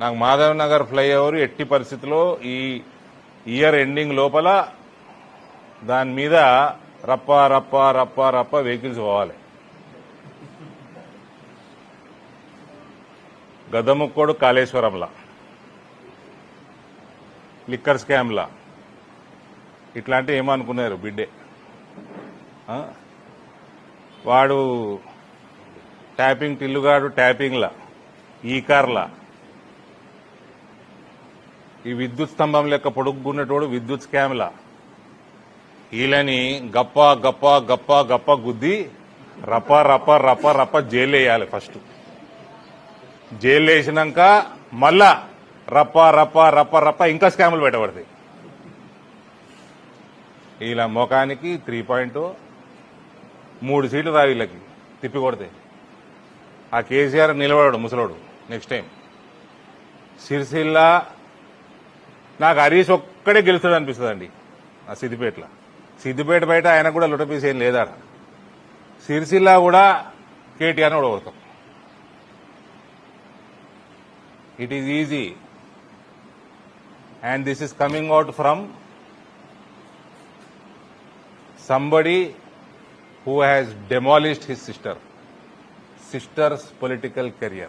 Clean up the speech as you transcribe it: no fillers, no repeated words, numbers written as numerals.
నాకు మాధవ్ నగర్ ఫ్లైఓవర్ ఎట్టి పరిస్థితిలో ఈ ఇయర్ ఎండింగ్ లోపల దాని మీద రప్ప రప్ప రప్ప రప్ప వెహికల్స్ పోవాలి. గదముక్కోడు కాళేశ్వరంలా, లిక్కర్ స్కామ్లా ఇట్లాంటివి ఏమనుకున్నారు బిడ్డే. వాడు ట్యాపింగ్ టిల్లుగాడు ట్యాపింగ్లా, ఈ కార్లా, ఈ విద్యుత్ స్తంభం లెక్క పొడుగున్నటోడు విద్యుత్ స్కామ్లా, వీళ్ళని గప్ప గప్ప గప్ప గప్ప గుద్ది రప్ప రప్ప రప్ప రప్ప జైలు వేయాలి. ఫస్ట్ జైలు వేసినాక మళ్ళా రప్ప రప్ప రప్ప రప్ప ఇంకా స్కాములు పెట్టబడతాయి. వీళ్ళ ముఖానికి 3.0 3 సీట్లు రా వీళ్ళకి తిప్పి కొడతాయి. ఆ కేసీఆర్ నిలబడాడు ముసలోడు నెక్స్ట్ టైం. సిరిసిల్ల నాకు హరీష్ ఒక్కడే గెలుస్తాడు అనిపిస్తుందండి. ఆ సిద్దిపేట బయట ఆయన కూడా లుటపీస్ ఏం లేదా. సిరిసిల్ల కూడా కేటీఆర్ని ఓడగొడతాం. It is easy and this is coming out from somebody who has demolished his sister's political career.